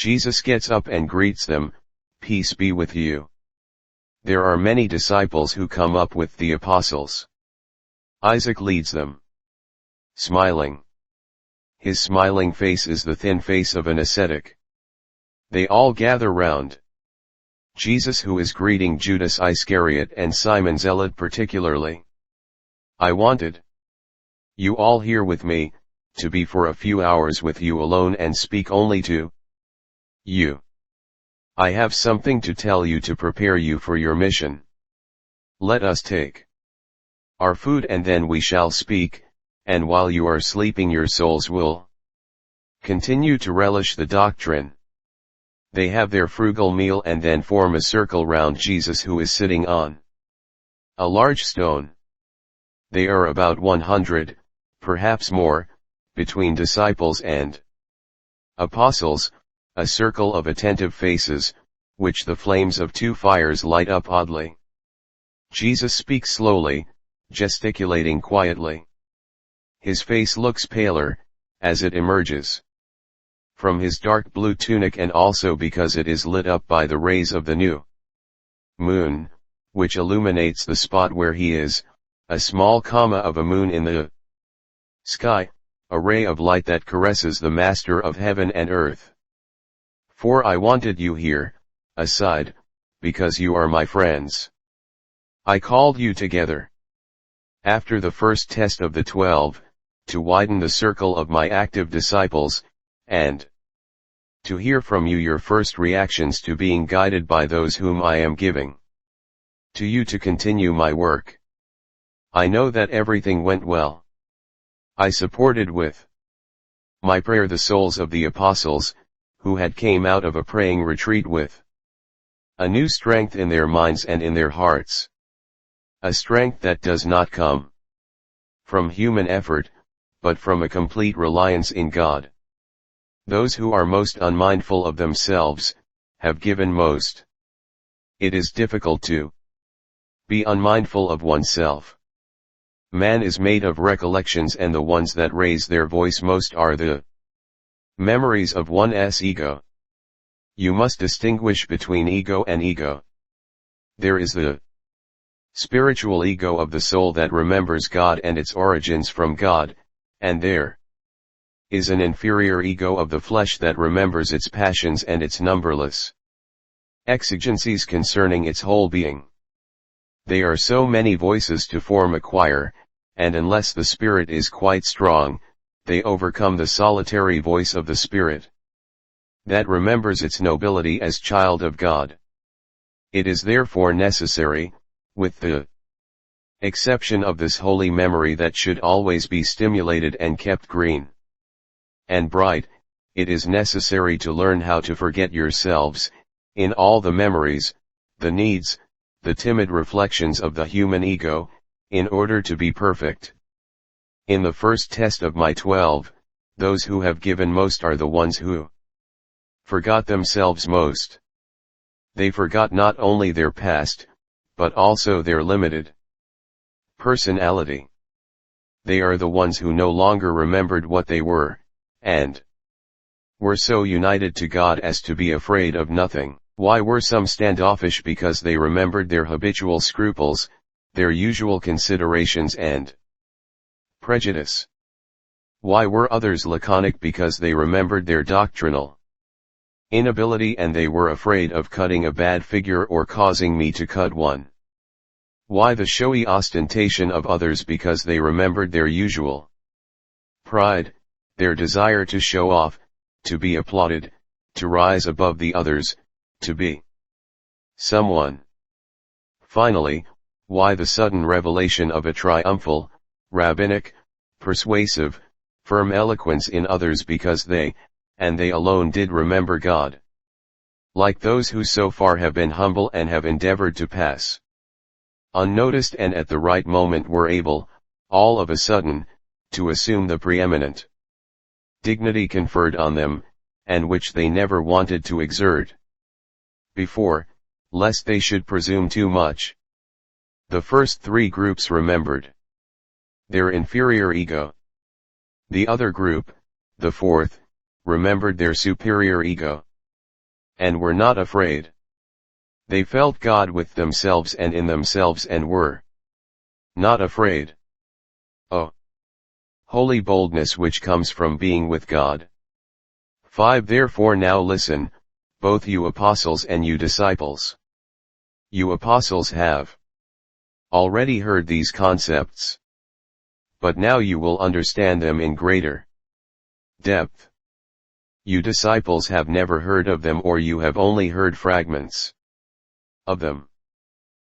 Jesus gets up and greets them, "Peace be with you." There are many disciples who come up with the apostles. Isaac leads them. Smiling. His smiling face is the thin face of an ascetic. They all gather round Jesus, who is greeting Judas Iscariot and Simon Zealot particularly. "I wanted you all here with me, to be for a few hours with you alone and speak only to you. I have something to tell you to prepare you for your mission. Let us take our food and then we shall speak, and while you are sleeping your souls will continue to relish the doctrine." They have their frugal meal and then form a circle round Jesus, who is sitting on a large stone. They are about 100, perhaps more, between disciples and apostles, a circle of attentive faces, which the flames of two fires light up oddly. Jesus speaks slowly, gesticulating quietly. His face looks paler, as it emerges from his dark blue tunic, and also because it is lit up by the rays of the new moon, which illuminates the spot where he is, a small comma of a moon in the sky, a ray of light that caresses the Master of heaven and earth. "For I wanted you here, aside, because you are my friends. I called you together after the first test of the 12, to widen the circle of my active disciples, and to hear from you your first reactions to being guided by those whom I am giving to you to continue my work. I know that everything went well. I supported with my prayer the souls of the apostles, who had came out of a praying retreat with a new strength in their minds and in their hearts. A strength that does not come from human effort, but from a complete reliance in God. Those who are most unmindful of themselves, have given most. It is difficult to be unmindful of oneself. Man is made of recollections, and the ones that raise their voice most are the memories of one's ego. You must distinguish between ego and ego. There is the spiritual ego of the soul that remembers God and its origins from God, and there is an inferior ego of the flesh that remembers its passions and its numberless exigencies concerning its whole being. They are so many voices to form a choir, and unless the spirit is quite strong, they overcome the solitary voice of the spirit that remembers its nobility as child of God. It is therefore necessary, with the exception of this holy memory that should always be stimulated and kept green and bright, it is necessary to learn how to forget yourselves, in all the memories, the needs, the timid reflections of the human ego, in order to be perfect. In the first test of my 12, those who have given most are the ones who forgot themselves most. They forgot not only their past, but also their limited personality. They are the ones who no longer remembered what they were, and were so united to God as to be afraid of nothing. Why were some standoffish? Because they remembered their habitual scruples, their usual considerations and prejudice. Why were others laconic? Because they remembered their doctrinal inability and they were afraid of cutting a bad figure or causing me to cut one. Why the showy ostentation of others? Because they remembered their usual pride, their desire to show off, to be applauded, to rise above the others, to be someone. Finally, why the sudden revelation of a triumphal, rabbinic, persuasive, firm eloquence in others? Because they, and they alone, did remember God. Like those who so far have been humble and have endeavored to pass unnoticed, and at the right moment were able, all of a sudden, to assume the preeminent dignity conferred on them, and which they never wanted to exert before, lest they should presume too much. The first three groups remembered their inferior ego. The other group, the fourth, remembered their superior ego. and were not afraid. They felt God with themselves and in themselves and were not afraid. Oh, holy boldness which comes from being with God. 5. Therefore now listen, both you apostles and you disciples. You apostles have already heard these concepts, but now you will understand them in greater depth. You disciples have never heard of them, or you have only heard fragments of them,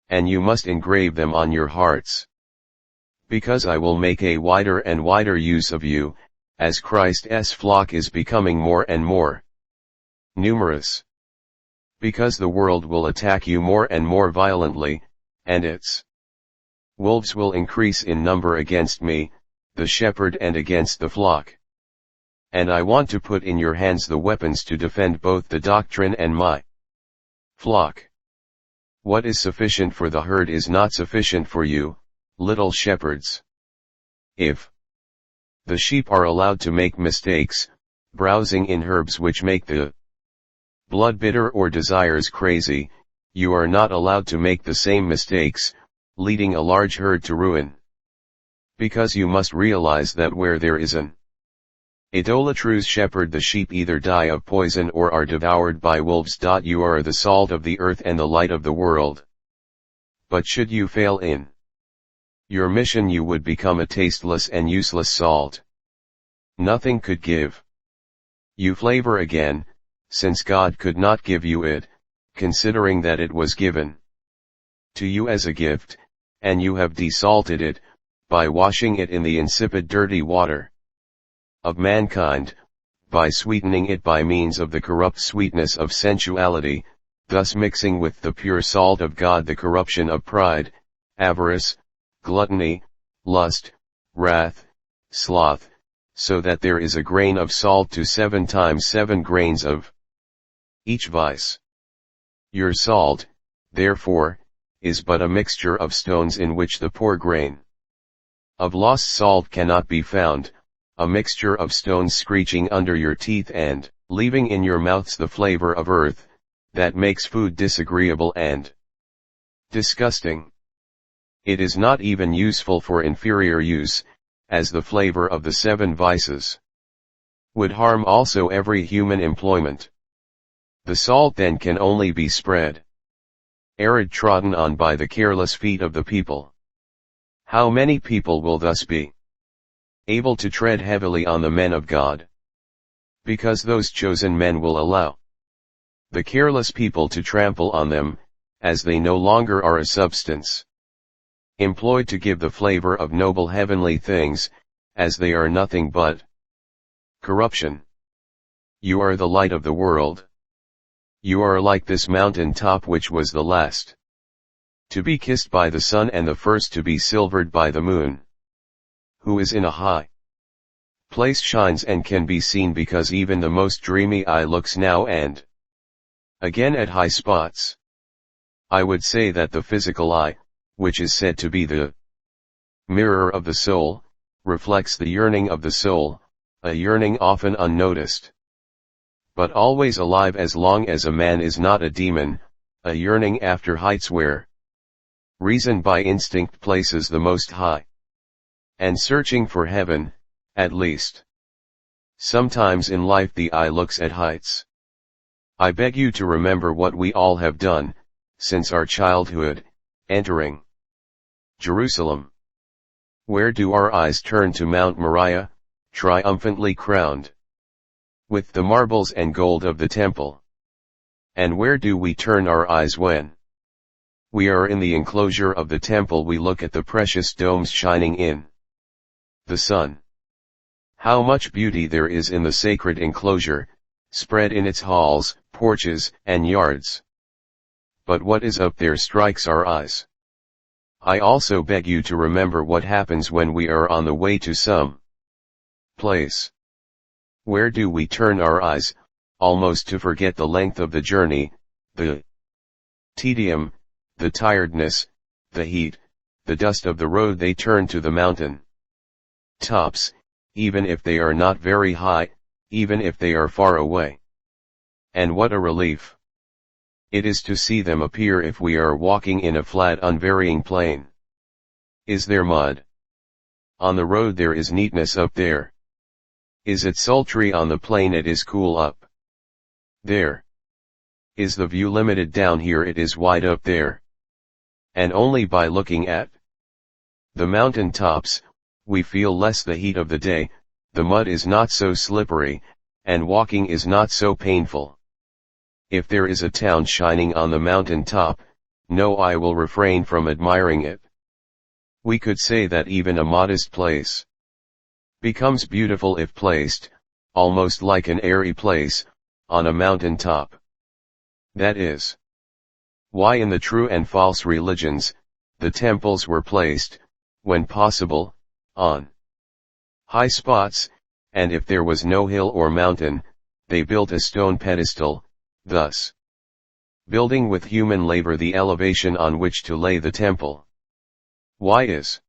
and you must engrave them on your hearts. Because I will make a wider and wider use of you, as Christ's flock is becoming more and more numerous. Because the world will attack you more and more violently, and its wolves will increase in number against me, the shepherd, and against the flock. And I want to put in your hands the weapons to defend both the doctrine and my flock. What is sufficient for the herd is not sufficient for you, little shepherds. If the sheep are allowed to make mistakes, browsing in herbs which make the blood bitter or desires crazy, you are not allowed to make the same mistakes, leading a large herd to ruin. Because you must realize that where there is an idolatrous shepherd, the sheep either die of poison or are devoured by wolves. You are the salt of the earth and the light of the world. But should you fail in your mission, you would become a tasteless and useless salt. Nothing could give you flavor again, since God could not give you it, considering that it was given to you as a gift, and you have desalted it, by washing it in the insipid dirty water of mankind, by sweetening it by means of the corrupt sweetness of sensuality, thus mixing with the pure salt of God the corruption of pride, avarice, gluttony, lust, wrath, sloth, so that there is a grain of salt to 7 times 7 grains of each vice. Your salt, therefore, is but a mixture of stones in which the poor grain of lost salt cannot be found, a mixture of stones screeching under your teeth and leaving in your mouths the flavor of earth, that makes food disagreeable and disgusting. It is not even useful for inferior use, as the flavor of the 7 vices would harm also every human employment. The salt then can only be spread arid, trodden on by the careless feet of the people. How many people will thus be able to tread heavily on the men of God? Because those chosen men will allow the careless people to trample on them, as they no longer are a substance employed to give the flavor of noble heavenly things, as they are nothing but corruption. You are the light of the world. You are like this mountain top, which was the last to be kissed by the sun and the first to be silvered by the moon. Who is in a high place shines and can be seen, because even the most dreamy eye looks now and again at high spots. I would say that the physical eye, which is said to be the mirror of the soul, reflects the yearning of the soul, a yearning often unnoticed, but always alive as long as a man is not a demon, a yearning after heights where reason by instinct places the most high, and searching for heaven, at least. Sometimes in life the eye looks at heights. I beg you to remember what we all have done, since our childhood, entering Jerusalem. Where do our eyes turn? To Mount Moriah, triumphantly crowned with the marbles and gold of the temple. And where do we turn our eyes when we are in the enclosure of the temple? We look at the precious domes shining in the sun. How much beauty there is in the sacred enclosure, spread in its halls, porches, and yards. But what is up there strikes our eyes. I also beg you to remember what happens when we are on the way to some place. Where do we turn our eyes, almost to forget the length of the journey, the tedium, the tiredness, the heat, the dust of the road? They turn to the mountain tops, even if they are not very high, even if they are far away. And what a relief It is to see them appear if we are walking in a flat unvarying plain. Is there mud? On the road there is neatness up there. Is it sultry on the plain? It is cool up there. Is the view limited down here? It is wide up there. And only by looking at the mountain tops, we feel less the heat of the day, the mud is not so slippery, and walking is not so painful. If there is a town shining on the mountain top, no eye will refrain from admiring it. We could say that even a modest place becomes beautiful if placed, almost like an airy place, on a mountain top. That is why in the true and false religions, the temples were placed, when possible, on high spots, and if there was no hill or mountain, they built a stone pedestal, thus building with human labor the elevation on which to lay the temple. Why is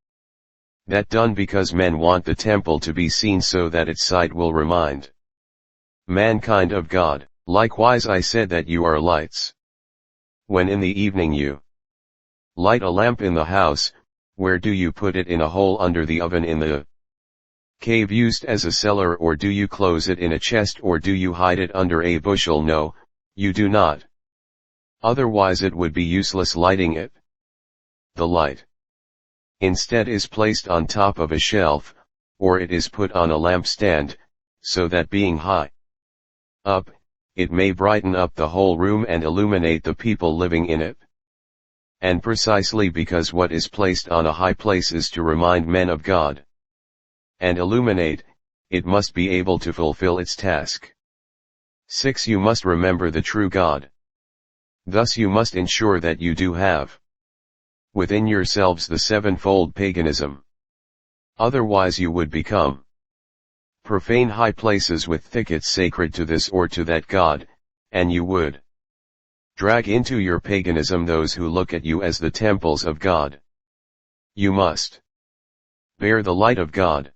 that done? Because men want the temple to be seen so that its sight will remind mankind of God. Likewise I said that you are lights. When in the evening you light a lamp in the house, where do you put it? In a hole under the oven in the cave used as a cellar, or do you close it in a chest, or do you hide it under a bushel? No, you do not. Otherwise it would be useless lighting it. The light instead is placed on top of a shelf, or it is put on a lampstand, so that being high up, it may brighten up the whole room and illuminate the people living in it. And precisely because what is placed on a high place is to remind men of God and illuminate, it must be able to fulfill its task. 6. You must remember the true God. Thus you must ensure that you do have within yourselves the sevenfold paganism. Otherwise you would become profane high places with thickets sacred to this or to that God, and you would drag into your paganism those who look at you as the temples of God. You must bear the light of God.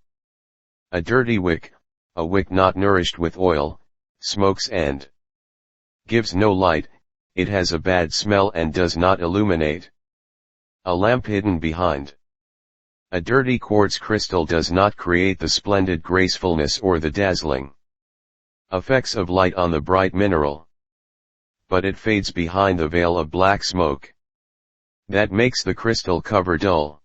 A dirty wick, a wick not nourished with oil, smokes and gives no light, it has a bad smell and does not illuminate. A lamp hidden behind a dirty quartz crystal does not create the splendid gracefulness or the dazzling effects of light on the bright mineral. But it fades behind the veil of black smoke that makes the crystal cover dull.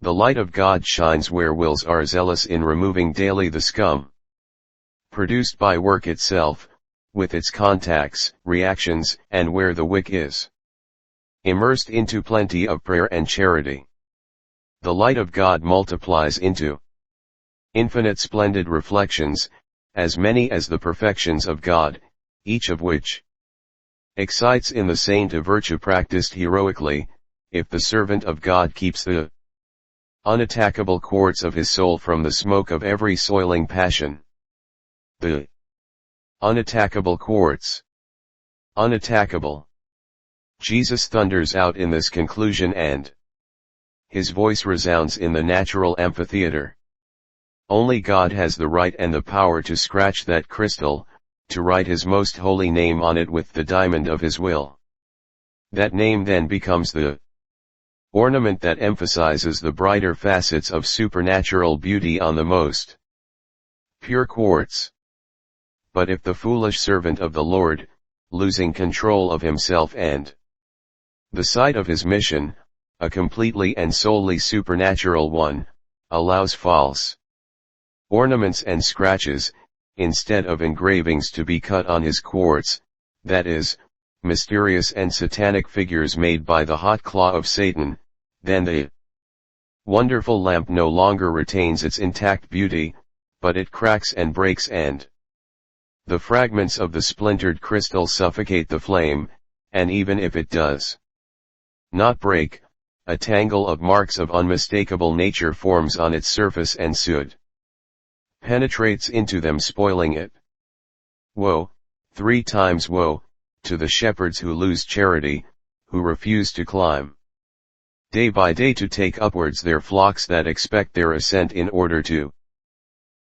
The light of God shines where wills are zealous in removing daily the scum produced by work itself, with its contacts, reactions, and where the wick is immersed into plenty of prayer and charity. The light of God multiplies into infinite splendid reflections, as many as the perfections of God, each of which excites in the saint a virtue practiced heroically, if the servant of God keeps the unattackable courts of his soul from the smoke of every soiling passion. The unattackable courts. Unattackable. Jesus thunders out in this conclusion, and his voice resounds in the natural amphitheater. Only God has the right and the power to scratch that crystal, to write his most holy name on it with the diamond of his will. That name then becomes the ornament that emphasizes the brighter facets of supernatural beauty on the most pure quartz. But if the foolish servant of the Lord, losing control of himself and the sight of his mission, a completely and solely supernatural one, allows false ornaments and scratches, instead of engravings to be cut on his quartz, that is, mysterious and satanic figures made by the hot claw of Satan, then the wonderful lamp no longer retains its intact beauty, but it cracks and breaks, and the fragments of the splintered crystal suffocate the flame, and even if it does not break, a tangle of marks of unmistakable nature forms on its surface and soot penetrates into them, spoiling it. Woe, 3 times woe, to the shepherds who lose charity, who refuse to climb day by day to take upwards their flocks that expect their ascent in order to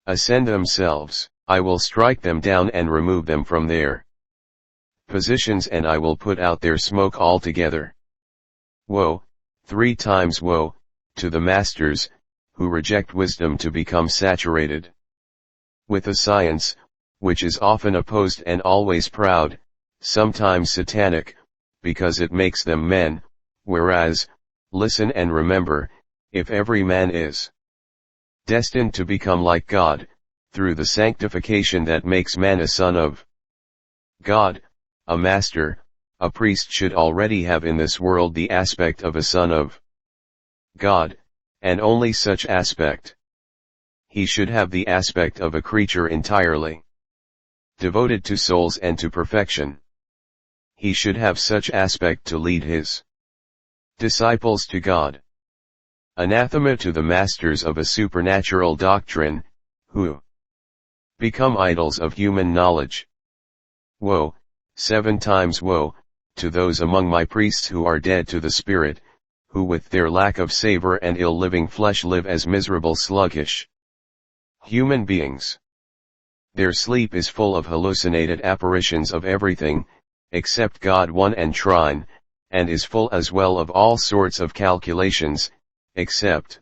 ascend themselves. I will strike them down and remove them from their suppositions and I will put out their smoke altogether. Woe, 3 times woe, to the masters, who reject wisdom to become saturated with a science, which is often opposed and always proud, sometimes satanic, because it makes them men, whereas, listen and remember, if every man is destined to become like God, through the sanctification that makes man a son of God, a master, a priest should already have in this world the aspect of a son of God, and only such aspect. He should have the aspect of a creature entirely devoted to souls and to perfection. He should have such aspect to lead his disciples to God. Anathema to the masters of a supernatural doctrine, who become idols of human knowledge. Woe, 7 times woe, to those among my priests who are dead to the spirit, who with their lack of savor and ill-living flesh live as miserable sluggish human beings. Their sleep is full of hallucinated apparitions of everything, except God one and trine, and is full as well of all sorts of calculations, except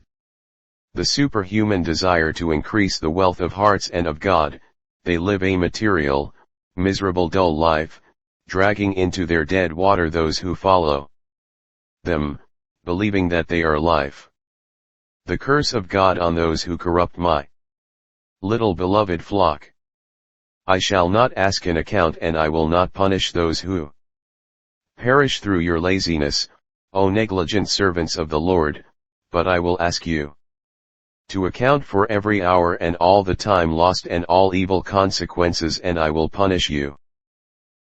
the superhuman desire to increase the wealth of hearts and of God. They live a material, miserable dull life, dragging into their dead water those who follow them, believing that they are life. The curse of God on those who corrupt my little beloved flock. I shall not ask an account and I will not punish those who perish through your laziness, O negligent servants of the Lord, but I will ask you to account for every hour and all the time lost and all evil consequences, and I will punish you.